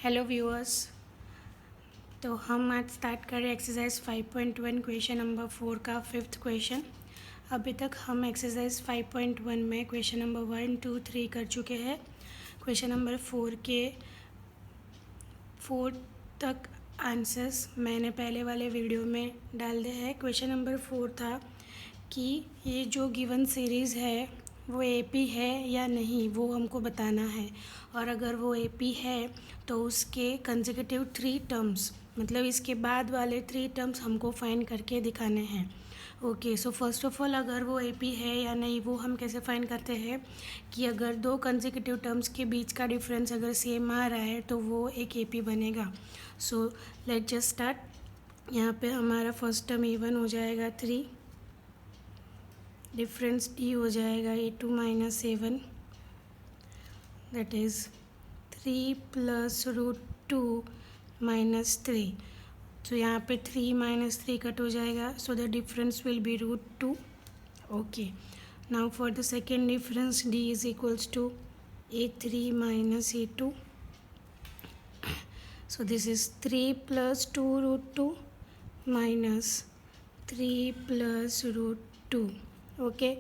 Hello viewers. तो हम आज स्टार्ट कर रहे हैं एक्सरसाइज 5.1 क्वेश्चन नंबर 4 का 5th क्वेश्चन। अभी तक हम एक्सरसाइज 5.1 में क्वेश्चन नंबर 1, 2, 3 कर चुके हैं। क्वेश्चन नंबर 4 के 4 तक आंसर्स मैंने पहले वाले वीडियो में डाल दिए हैं। क्वेश्चन नंबर 4 था कि ये जो गिवन सीरीज़ है वो एपी है या नहीं, वो हमको बताना है। और अगर वो एपी है तो उसके कंसेक्यूटिव 3 टर्म्स, मतलब इसके बाद वाले 3 टर्म्स हमको फाइंड करके दिखाने हैं। Okay, so first of all अगर वो एपी है या नहीं वो हम कैसे फाइंड करते हैं कि अगर दो कंसेक्यूटिव टर्म्स के बीच का डिफरेंस अगर सेम आ रहा है तो वो एक एपी बनेगा। So let's just start. यहाँ पे हमारा फर्स्ट टर्म ए1 हो जाएगा 3, डिफरेंस डी हो जाएगा a2 minus a1, that is 3 plus root 2 minus 3। तो यहाँ पे 3 माइनस 3 कट हो जाएगा, so the difference will be root 2। Okay, now for the second difference d is equals to a3 minus a2, so this is 3 plus 2 root 2 minus 3 plus root 2. Okay,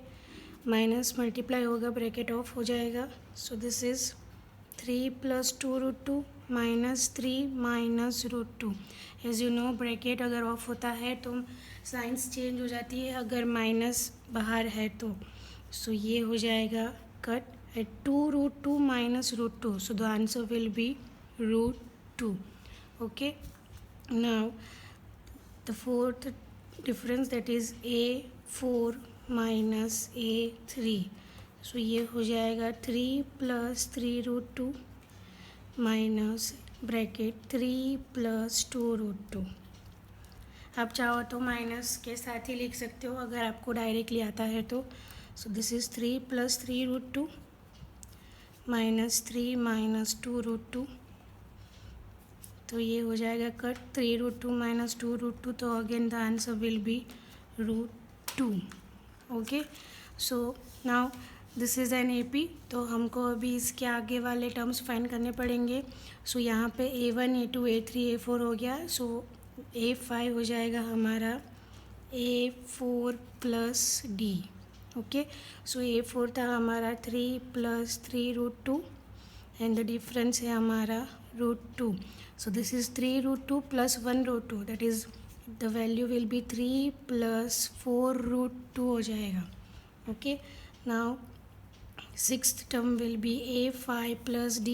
minus multiply होगा, bracket off हो जाएगा। So this is 3 plus 2 root 2 minus 3 minus root 2। As you know, bracket अगर off होता है तो science change हो जाती है, अगर माइनस बाहर है तो। सो ये हो जाएगा cut at 2 root 2 minus root 2, so the answer will be root 2. Okay, now the fourth difference, that is a4 minus a3, so ये हो जाएगा 3 plus 3 root 2 minus bracket 3 plus 2 root 2। आप चाहो तो माइनस के साथ ही लिख सकते हो अगर आपको डायरेक्टली आता है तो। So this is 3 plus 3 root 2 minus 3 minus 2 root 2, तो ये हो जाएगा कट 3 रूट 2 माइनस 2 रूट 2, तो again the answer will be root 2. Okay, so now this is an AP, तो हमको अभी इसके आगे वाले टर्म्स फाइंड करने पड़ेंगे। सो यहाँ पे a1 a2 a3 a4 हो गया, सो a5 हो जाएगा हमारा a4 प्लस डी। ओके, सो a4 था हमारा 3 plus 3 root 2 and the difference है हमारा root 2. So this is 3 root 2 plus 1 root 2, that is the value will be 3 plus 4 root 2 हो जाएगा. Okay, now sixth term will be a5 plus d,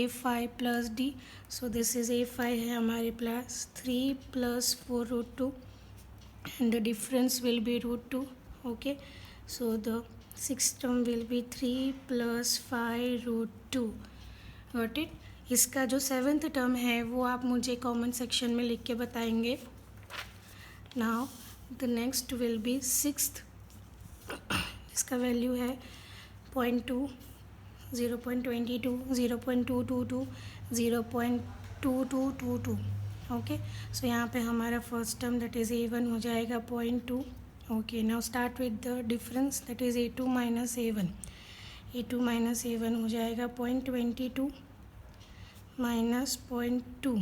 a5 plus d, so this is a5 है हमारे plus 3 plus 4 root 2 and the difference will be root 2. Okay, so the sixth term will be 3 plus 5 root 2. Got it? इसका जो 7th term है वो आप मुझे comment section में लिख के बताएंगे. Now the next will be 6th, इसका वैल्यू है 0.2, 0.22, 0.222, 0.2222. ओके, सो यहाँ पे हमारा first term that is a1 हो जाएगा 0.2. Okay, now start with the difference that is a2 minus a1. a2 minus a1 हो जाएगा 0.22 माइनस 0.2.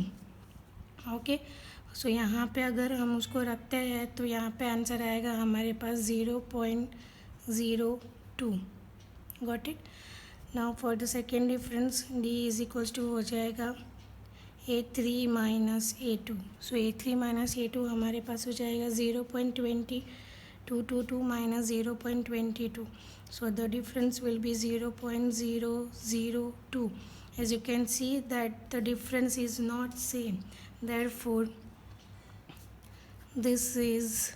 ओके, सो यहाँ पे अगर हम उसको रखते हैं तो यहाँ पे आंसर आएगा हमारे पास 0.02. Got it? Now for the second difference d is equals to हो जाएगा a3 माइनस a2. सो a3 माइनस a2 हमारे पास हो जाएगा 0.2222 minus 0.22. So the difference will B 0.002. As you can see that the difference is not same, therefore this is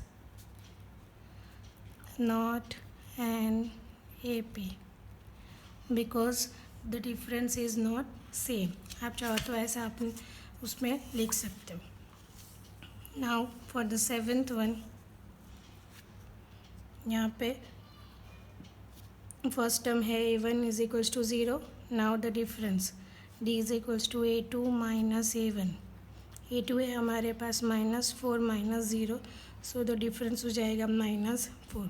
not an AP because the difference is not same. आप चाहो तो ऐसा आप उसमें लिख सकते हो. Now for the 7th one, यहाँ पे फर्स्ट टर्म है a1 is equals to 0. Now the difference d is equals to a2 minus a1. a2 है हमारे पास -4 माइनस 0, सो द डिफरेंस हो जाएगा -4.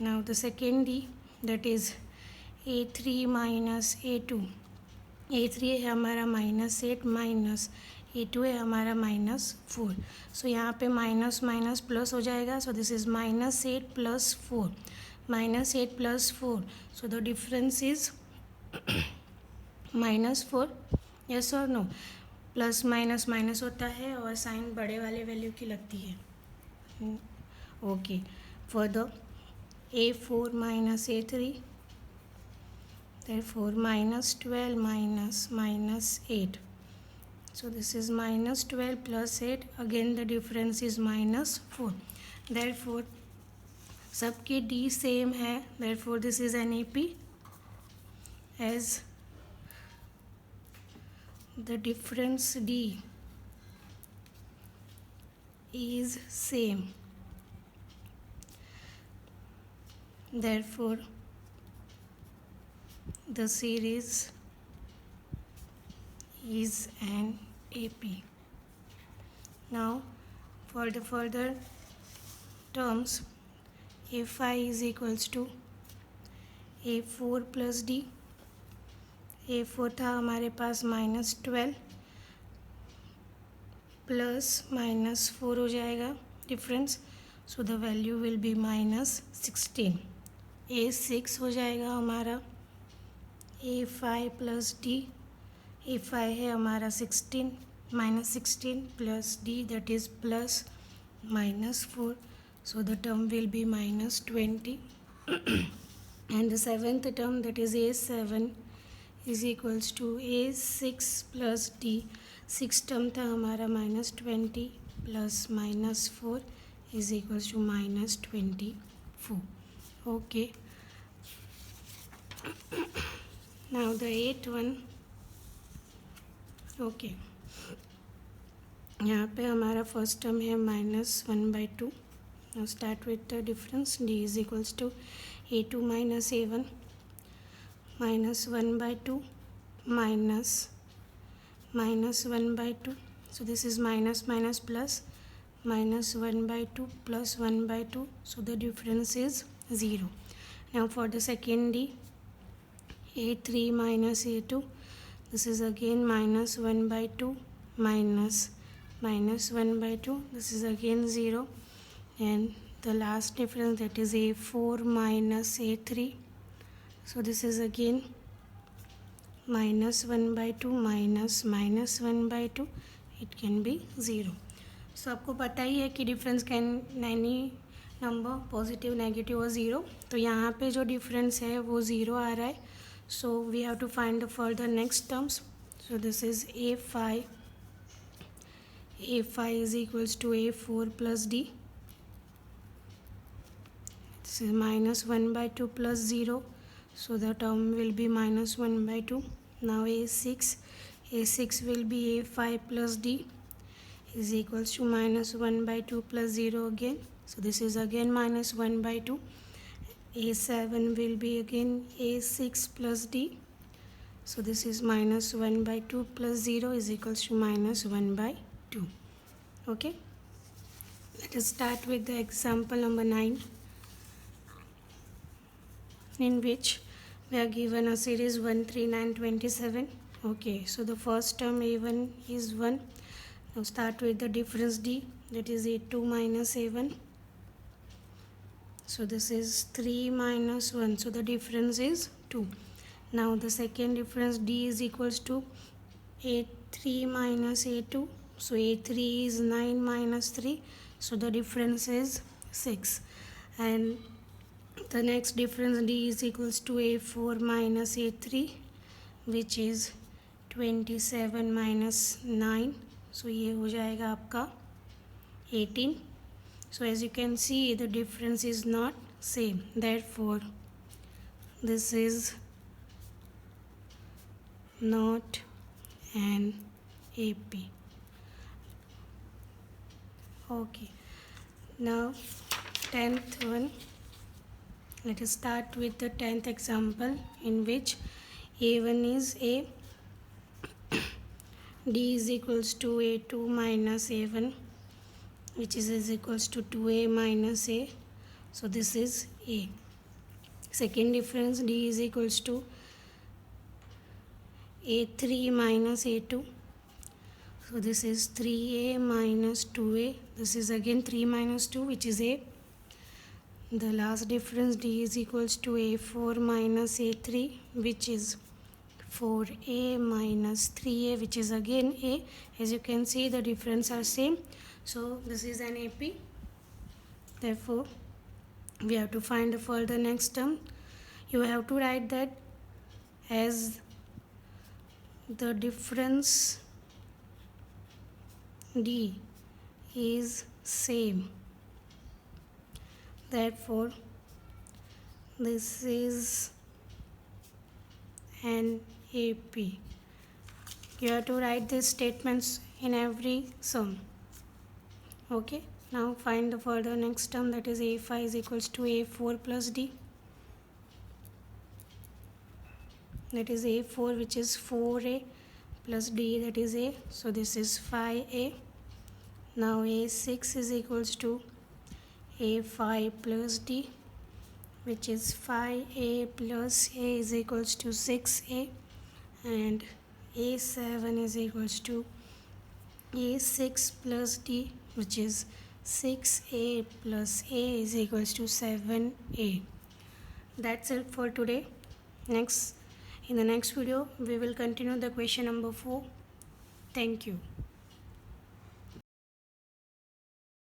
Now the second d that is a3 minus a2. A3 है हमारा -8 minus A2 है हमारा -4. सो यहाँ पे माइनस माइनस प्लस हो जाएगा. So this is -8 + 4. -8 + 4. So the difference is -4. Yes और नो. प्लस माइनस माइनस होता है और साइन बड़े वाले वैल्यू की लगती है. Okay. Further A4 - A3, therefore -12 minus -8. So this is -12 + 8. Again the difference is -4. Therefore सबकी D सेम है. Therefore this is an AP as the difference D is same. Therefore the series is an AP. Now for the further terms, A5 is equals to A4 + D. A4 था हमारे पास -12 plus -4 हो जाएगा difference. So the value will be -16. A6 हो जाएगा हमारा A5 + D. A5 है हमारा 16 -16 plus D, that is plus -4. So the term will be -20. And the seventh term, that is A7, is equals to A6 plus D. 6 term था हमारा -20 plus -4 is equals to -24. Okay. Now the eighth one. Okay. यहाँ पे हमारा first term है -1/2. Now start with the difference. D is equals to A2 - A1 -1/2 minus -1/2. So this is minus minus plus -1/2 plus 1/2. So the difference is 0. Now for the second D, A3 - A2. This is again -1/2 minus -1/2. This is again 0. And the last difference, that is A4 - A3. So this is again -1/2 minus -1/2. It can be 0. So आपको पता ही है कि difference can any number positive negative और zero. तो यहाँ पे जो difference है वो ज़ीरो आ रहा है. So we have to find the further next terms. So this is A5. A5 is equals to A4 plus D. This is -1/2 plus 0. So the term will be -1/2. Now A6 will be A5 plus D is equals to -1/2 plus 0 again. So this is again -1/2. A7 will be again A6 plus D. So this is -1/2 plus 0 is equals to -1/2. Okay. Let us start with the example number 9, in which we are given a series 1, 3, 9, 27. Okay, so the first term A1 is 1. Now start with the difference D, that is A2 minus A1. So this is 3 minus 1, so the difference is 2. Now the second difference D is equals to A3 minus A2. So A3 is 9 minus 3, so the difference is 6. And the next difference D is equals to A4 minus A3, which is 27 minus 9. So ये हो जाएगा आपका 18. So as you can see, the difference is not same. Therefore, this is not an AP. Okay. Now 10th one. Let us start with the 10th example, in which A1 is A. D is equals to A2 minus A1, which is equals to 2A minus A. So this is A. Second difference, D is equals to a3 minus a2. So this is 3a minus 2a. This is again 3 minus 2, which is a. The last difference d is equals to a4 minus a3, which is 4a minus 3a, which is again a. As you can see, the difference are same. So this is an AP. Therefore, we have to find the further next term. You have to write that as the difference d is same. Therefore, this is an AP. You have to write these statements in every sum. Okay. Now find the further next term, that is a5 is equals to a4 plus d. That is a4, which is 4a plus d, that is a. So this is 5a. Now a6 is equals to a5 plus d, which is 5a plus a is equals to 6a, and a7 is equals to a6 plus d, which is 6a plus a is equals to 7a. That's it for today. In the next video we will continue the question number 4. Thank you.